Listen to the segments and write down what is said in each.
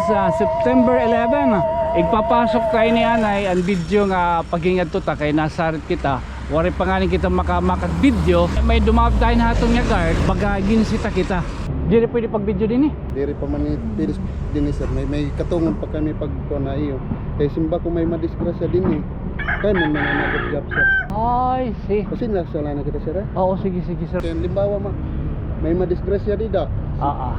bukas September 11 igpapasok tayo ni anay ang video nga pagingad to ta kay nasarit kita wari pangalan kita makamakag video may dumap tayo na hatong nga guard bagagin sita kita diri pwede pag video din eh Diri pa man pilis din sir. May katungon pa kami pag na iyo. Kay simba ko may madisgrasya din eh. Kaya man mananagot job sir. ay si Kasi nasala na kita sir eh. oo sige sir Kaya limbawa may madisgrasya dida.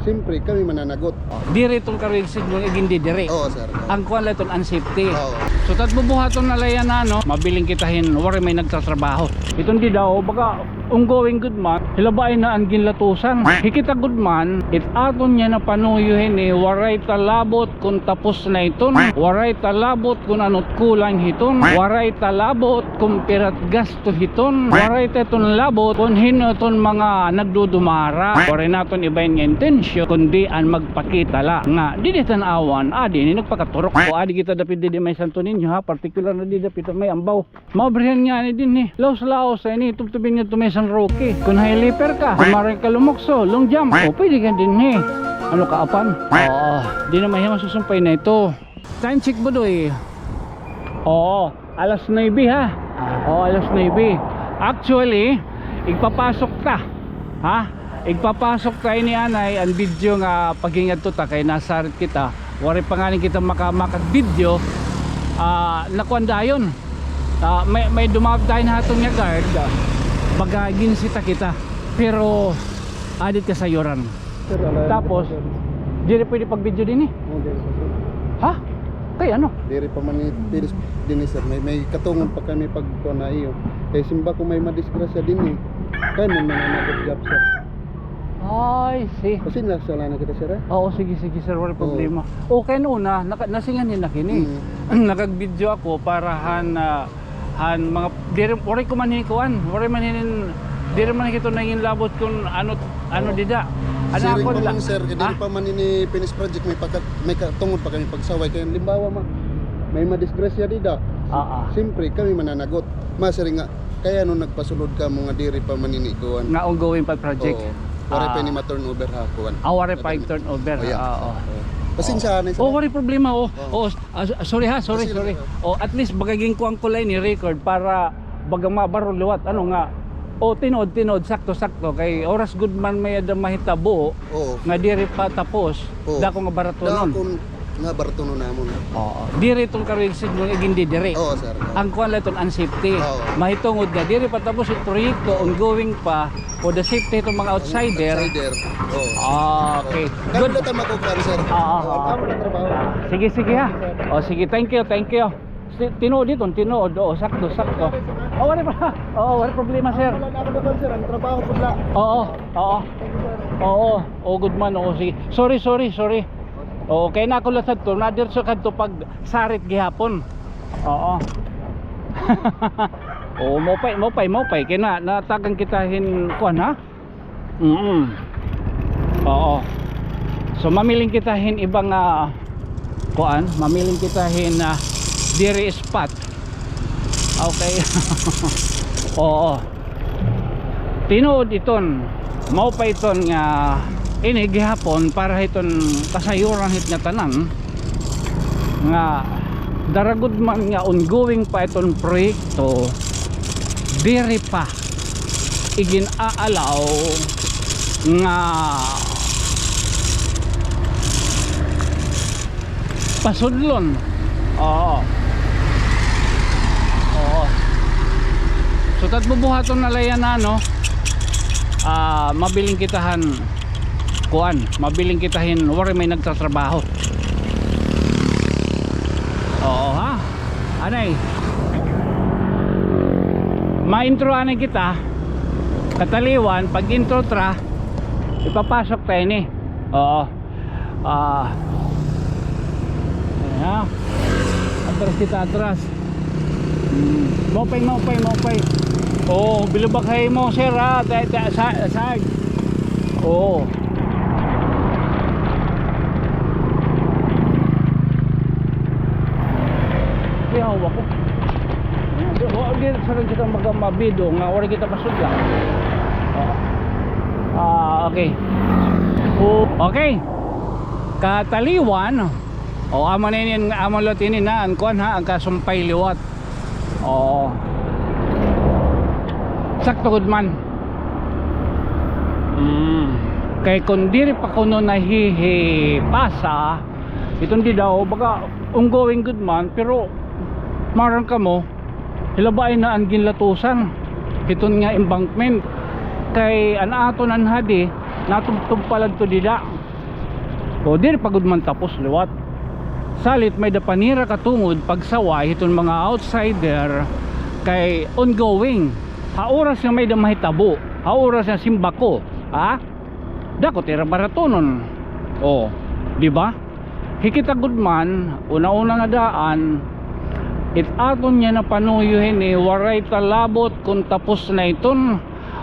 Siyempre kami mananagot. diri itong karilsid mo igindi diri Oo sir. ang kuwan lang itong unsafety Oo. so tat bubuhaton na layan na no mabiling kitahin wari may nagtatrabaho itong di daw baka ongoing good man hilabain na ang ginlatusan hikita good man it aton niya na panuyuhin eh waray talabot kung tapos na iton waray talabot kung anot kulang hiton waray talabot kung pirat gasto hiton waray teton labot kung hinoton mga nagdudumara waray naton ibayin nga intensyon kundi ang magpakita la nga di tanawan adi ni nagpakaturok o adi kita dapit di may santo ninyo ha particular na di dapit may ambaw mabrihan nga ni din eh laos sa ini tubtubin nga tumay sang rookie kung hiliper ka kung maring kalumokso long jump o pwede ka din eh ano kaapan oo di na mahiya masusumpay na ito time check mo doy oo alas 9 ha oo alas 9 actually igpapasok ta ha igpapasok tayo ni anay ang video nga pagingad to ta kay nasarit kita wari pangalan kita makamakag video nakuan dayon may dumap tayo na hatong nga guard bagagin sita kita pero adit ka sayuran Sir, alay. tapos diri pwede pag video din eh Oo, diri pa sir. ha kay ano Diri pa man pilis din sir. May katungon pa kami pag na iyo. Kay simba ko may madisgrasya din eh. Kaya man mananagot job sir. ay si Kasi nasala na kita sir eh. oo sige sir wala problema okay na nasingan nila kini nakag-video ako para han mga diri wari ko man hinikuan wari man hinin diri man kito nangin labot kung ano dida Siring ako pa man sir, kaya diri pa man ini finish project may katungod pa kami pagsaway kaya limbawa may madisgrasya dida. Siyempre kami mananagot. Masiri nga kaya nung nagpasulod ka mga diri pa man ini kuan. nga ongoing pa project Wala pa ni ma-turnover ha kuan. wari pa yung turnover Oh, yeah. oo Pasensya na sir. wari problema sorry Sige. at least bagaging ko ang kulay ni record para bagang mabaro liwat ano nga tinod sakto kay oras good man may ada mahitabo Oo. nga diri pa tapos Oo. dako nga baratonon Kung nga baratuno namon. oo diri itong karilsid mo igindi diri Oo sir. ang kuan lang itong unsafety Oo. mahitungod nga diri pa tapos yung proyekto ongoing pa o the safety itong mga outsider Outsider. Oo. okay Good. good Kaya tama ko kan sir. Oo. Amo na trabaho. sige ha sige thank you tinood dito tinood sakto wala problema sir Wala na ako naman sir, ang trabaho pula. good man sige sorry kay na ako lasad to nadir sa kadto pag sarit gihapon mopay kay natagan kita hin kuan ha so mamiling kita hin ibang kuan mamiling kita hin diri spot okay tinuod iton mao pa iton nga ini gihapon para iton kasayuran hit nga tanan nga daragod man nga ongoing pa iton proyekto diri pa igin aalaw nga pasudlon so tat bubuhaton na layan na no mabiling kitahan mabiling kitahin wari may nagtatrabaho ha anay ma-intro anay kita kataliwan pag intro tra ipapasok tayo ni atras kita mopay bilubakay mo sir ha sag kaya hawak ko sarang kita magamabido nga wala kita pasudla okay kataliwan O amo na yun, amo lot ini na ang kuan ha, ang kasumpay liwat. O sakto gud man. Kay kung diri pa kuno nahihipasa, itong di daw baga ongoing good man, pero marang ka mo hilabay na ang ginlatusan iton nga embankment kay anato nan hadi natugtog palad to dida. O diri pagud man tapos liwat salit may dapanira katungod pagsaway iton mga outsider kay ongoing ha oras nga may damahitabo, ha oras nga simbako ha dako tira baratonon. O di ba hikita good man una-una nga daan it aton niya na panuyuhin waray talabot kung tapos na iton,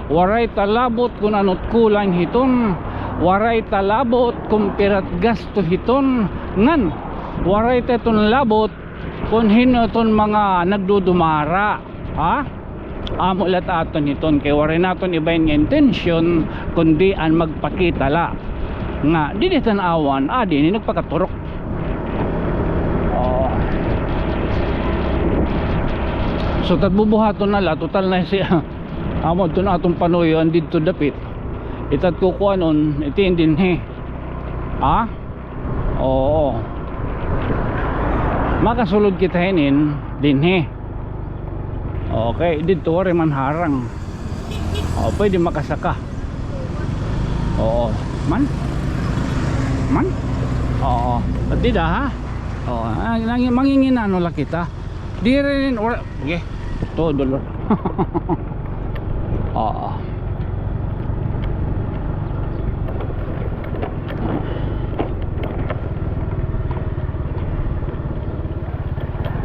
waray talabot kung anot kulang hiton, waray talabot kung pirat gasto hiton ngan waray teton labot kung hinoton mga nagdudumara ha amulat aton hiton kay waray naton ibayin nga intensyon kundi an magpakita la nga di tanawan adi ni nagpakaturok. So tatbubuhaton na la total na siya amo to na atong panoy ang dito dapit itat ko kuanon itin din he ha oo makasulod kita hinin din he okay dito wari man harang o pwede makasaka oo man oo at di da ha oo manginginano la kita di rin or okay to dolor oo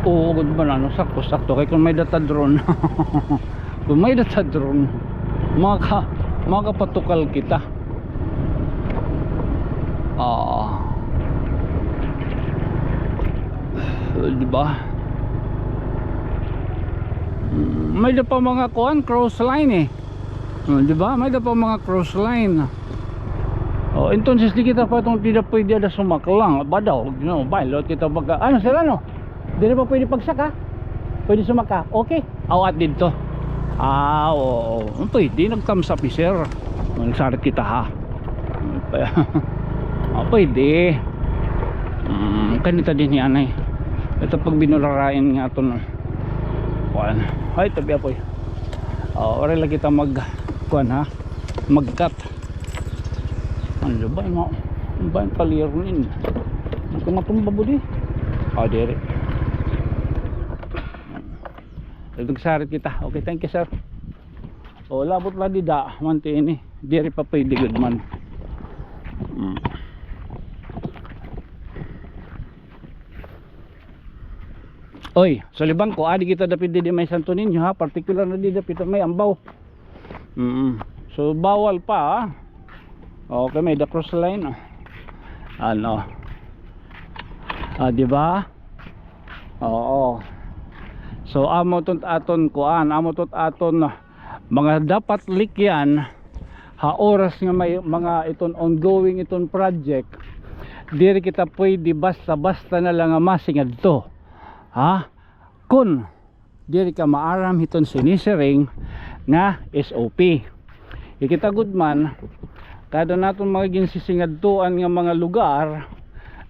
oo good ba na sakto kay kung may data drone kung may data drone makapatukal kita di ba may da pa mga kuan cross line di ba may da pa mga cross line entonces di kita pa itong tidak pwede ada sumaklang ba daw bailot kita baga ano sila no di na pa pwede pagsaka pwede sumaka okay awat dito oo pwede nag-thumbs up sir nagsarat kita ha pwede kanita din yan ito pag binularain nga ito no kuan ay tabi apoy oray lang kita mag kuan ha mag-cut ano ba mo ba yung palirin ito nga itong babudi dere nagsarit kita okay thank you sir labot lang dida manti ini dere pa pwede good man oy so libang ko adi kita dapit di may Santo Niño ha particular na di dapit may ambaw so bawal pa ha okay may the cross line ano di ba oo so amo tot aton kuan amo tot aton mga dapat likyan ha oras nga may mga iton ongoing iton project diri kita pwede basta na lang masingad to ha kun diri ka maaram hiton sinisering nga SOP ikita good man kada naton magiging sisingadtuan nga mga lugar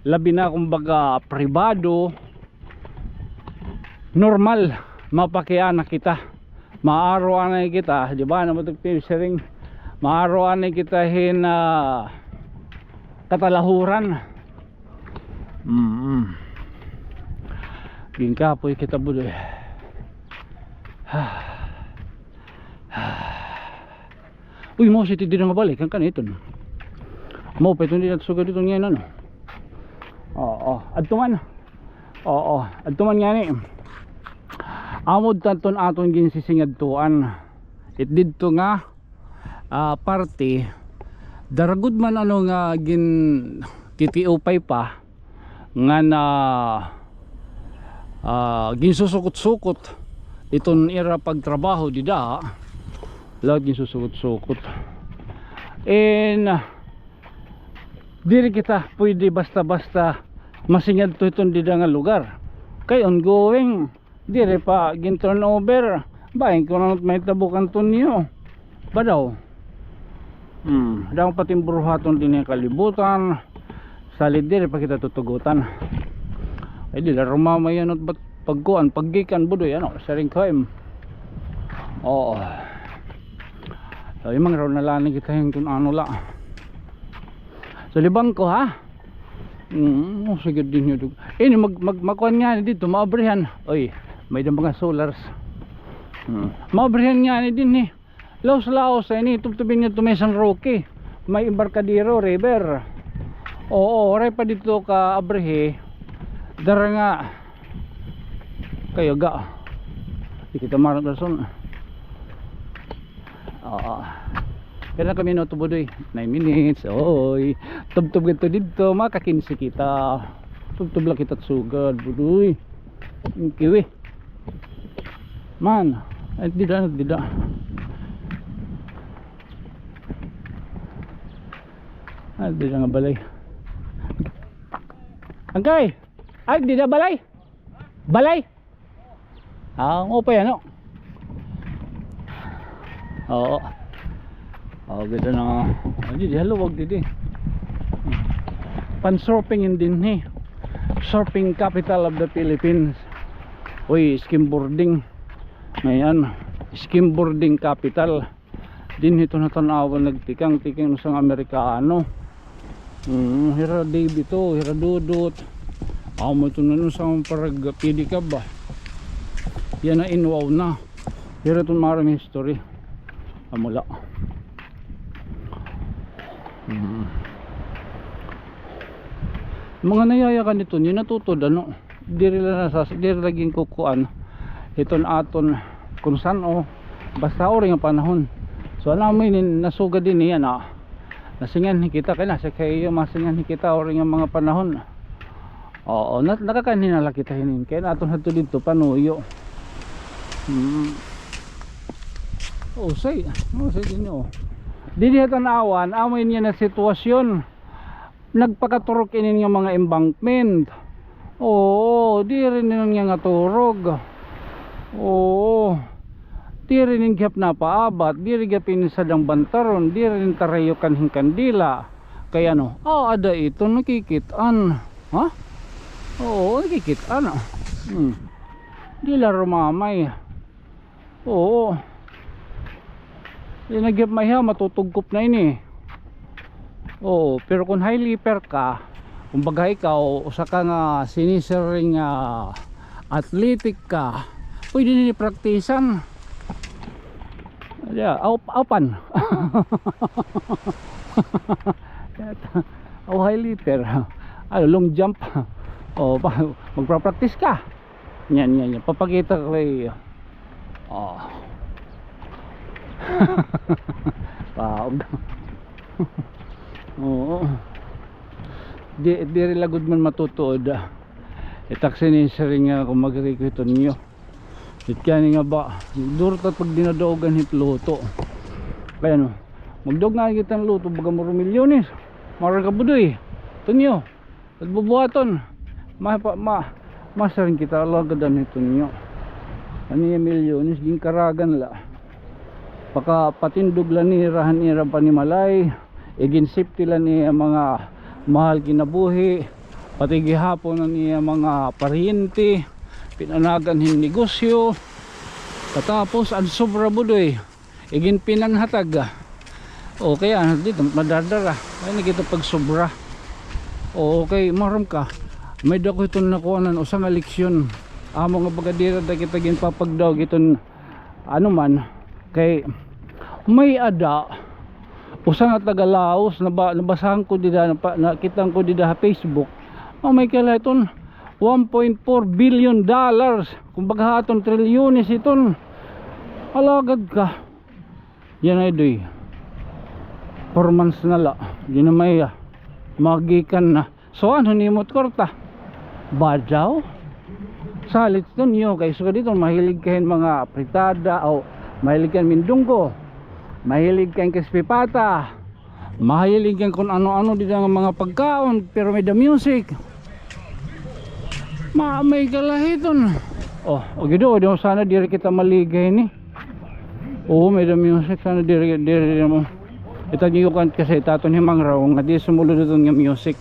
labi na kumbaga pribado normal mapakiana kita maaroan na kita di ba na matagpisiring maaroan na kita hin katalahuran gingkapoy kita budoy uy mo si tidi na mabalik ang kanito mo pa ito hindi nagsugad ito ngayon adtuman adtuman nga ni amod tanton aton ginsisingadtuan it didto nga parte daragud man ano nga gin titiupay pa nga na ginsusukot-sukot iton ira pagtrabaho dida lahat ginsusukot-sukot and diri kita pwede basta-basta masingad to itong dida nga lugar kay ongoing dire pa gin turnover bahin ko na may tabukan to niyo ba daw daw patimbruhaton din yung kalibutan salid dire pa kita tutugutan ay di la rumamayan at ba't pagkuan paggikan budoy ano sa ring kaim oo so yung mga raw nalanig kita yung kung ano la so libang ko ha sige din yun ini magkuhan nga dito maabrihan oy may mga solars maabrihan nga din eh laos ini tubtubin nyo tumesan Roque may Embarcadero River oo oray pa dito ka abrihe dara nga kayo ga di kita marang rason kaya na kami natubudoy 9 minutes oy tubtub ito dito makakinsi kita tubtub lang kita sugad budoy kiwi man ay dida ay dida nga balay angkay ay dida balay pa yan oo ganda na di haluwag didi pan surfing din surfing capital of the Philippines uy skimboarding ngayon skimboarding capital din ito na tanawan nagtikang sa Amerikano hira David to hira Dudut mo ito na sa parag pidi ka ba yan na inwaw na hira itong maraming history mula mga nayayakan nito yun natutod ano diri laging kukuan iton aton kung saan basta oras nga panahon so alam mo yun nasuga din yan nasingan kita kaya nasa kayo masingan kita oras nga mga panahon nakakaninala kita hinin kaya naton hato dito panuyo say din dili tanawan amoy niya na sitwasyon nagpakaturok inin nga mga embankment di rin nga nga turog di rin gyap na paabat di rin gyap inisadang bantaron di rin tarayo kanhing kandila kaya ada ito nakikitaan nakikitaan di la rumamay di nagyap may matutugkop na ini pero kung high leaper ka kumbaga ikaw usa ka nga sinisering athletic ka pwede nini praktisan aupan high leaper long jump magpa-practice ka yan papakita ko kayo paog di rin lagod man matutuod itaksin ni sering kung mag-requito niyo kaya nga ba durot at pag dinadaogan hit luto kaya magdog nga kita ng luto baga maro milyones mara ka budoy ito niyo at bubuhaton masaring kita alagadan ito niyo ano yung milyones ging karagan la paka patindog lang ni rahan ira panimalay igin safety lang ni mga mahal kinabuhi pati gihapon na niya mga paryente pinanagan hin negosyo katapos ang sobra budoy igin pinanhatag kaya dito madardara ay nakita pag sobra okay maram ka may dako ito nakuhanan usang leksyon mga bagadira da kita ginpapagdaw giton ano man kay may ada usang at Laos nabasahan ko dida nakitang ko dida sa Facebook may kala iton $1.4 billion kumbaga aton trilyones iton alagad ka yan ay doy 4 months na la yun na may magikan na so ano nimot korta badaw salit ito niyo kay so dito mahilig kayo mga pritada o mahilig kayo mindunggo mahilig kayo crispy pata mahilig kayo kung ano-ano dito ng mga pagkaon pero may the music May kalahiton. Oh, gido sana diri kita maligay ni. Oo, may the music sana diri mo. Ito niyo kan kasi taton himang raw nga di sumulod nga music.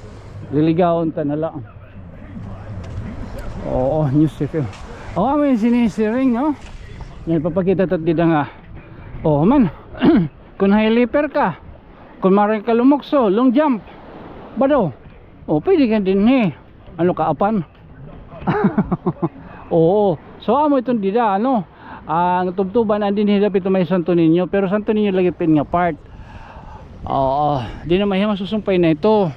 Liligawon ta na lang. Oo, music. Oh, may sinisiring, oh. Yan papakita tat dida nga. Oh, man. Kung high leaper ka, kung maring ka lumukso, long jump. Bado. Oh, pwede ka din eh. Ano ka apan? Oo. So amo itong dida ano. Ang tubtuban andin hilap ito may Santo Niño, pero Santo Niño lagi pin nga part. Oo, di na mahima susumpay na ito.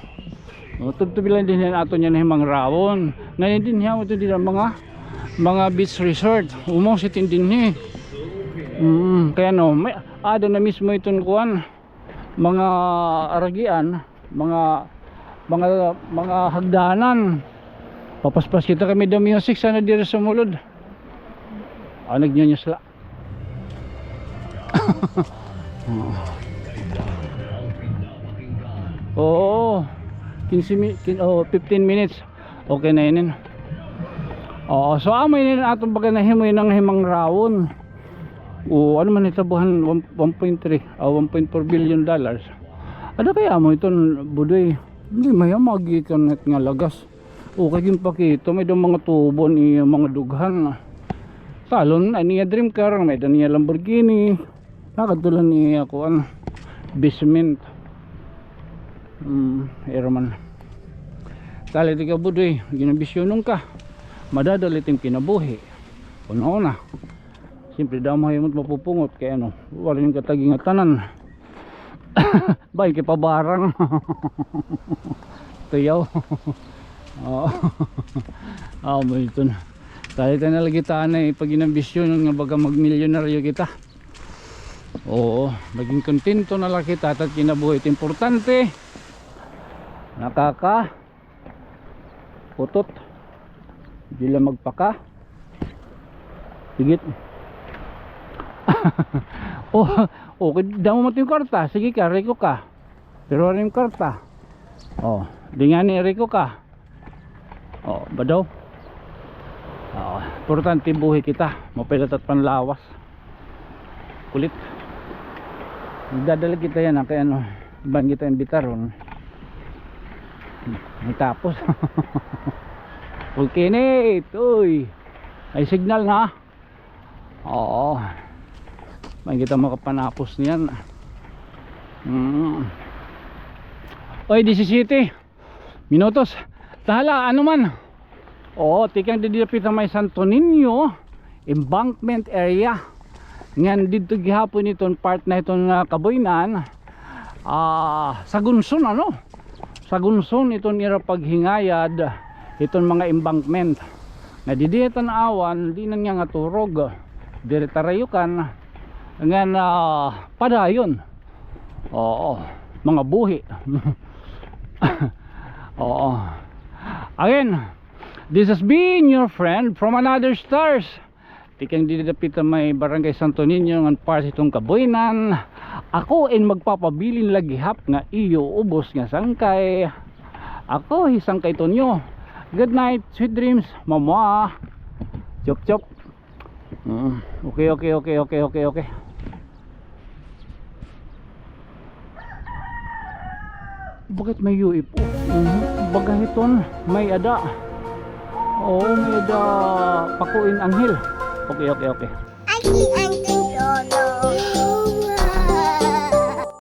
O tubtubilan din ato niya na himang rawon. Ngayon din hiya ito dida mga beach resort. Umong sitin din ni. Kaya no, may ada na mismo itong kuan mga aragian, mga hagdanan. Papaspas kita kami the music sana diri sumulod. Nagnyanyos la. Oo. 15 minutes. Okay na yun. Oo, so amoy nila atong baga nahimoy ng himang rawon. O ano man itabuhan 1.3 1.4 billion dollars. Ano kaya mo iton budoy? Hindi maya magikan net nga lagas. O kaging pakito may daw mga tubo ni mga dughan. Talon ani dream car may daw niya Lamborghini. Nakatulan ni ako basement. Airman. Tali di ka budoy, ginambisyonon ka. Madadalit yung kinabuhi. Una-una. Siyempre daw mahimot mapupungot kaya ano, wala yung kataging tanan. Bay kay pabarang. Tuyaw. Oo. Mo ito na. Tali tayo nalagitaan na pag inambisyon nga baga magmilyonaryo kita. Oo, maging kontento na lang kita at kinabuhi. Ito importante. Nakaka putot. Hindi lang magpaka. Sigit. Okay, damo mo yung karta. Sige ka, reko ka. Pero ano yung karta? Di nga ni reko ka. Ba daw? Importante buhay kita. Mapilat at panlawas. Kulit. Nagdadala kita yan. Kaya ano, ibang kita yung bitaron. May tapos. Vulcanate. Uy. Ay signal na. Oo. May kita makapanapos niyan. Oy, 17 minutos. Tahala, ano man. Oo, tikang didilapit ang may Santo Niño embankment area. Ngan dito gihapon itong part na itong kaboynan. Sa Gunson ano? Sa Gunson itong ira paghingayad itong mga embankment. Na diditan awan, di na nga nga turog. Diretarayukan. Ngan padayon. Oo, mga buhi. Oo. Again, this has been your friend from another stars. Tikang didapit may barangay Santo Niño ng part itong kaboynan. Ako in magpapabilin lagihap nga iyo ubos nga sangkay. Ako hisangkay tonyo. Good night, sweet dreams, mama. Chop chop. Okay. Bakit may UFO? Bagahiton, may ada. Oo, may ada pakuin anghel. Okay. Aki ang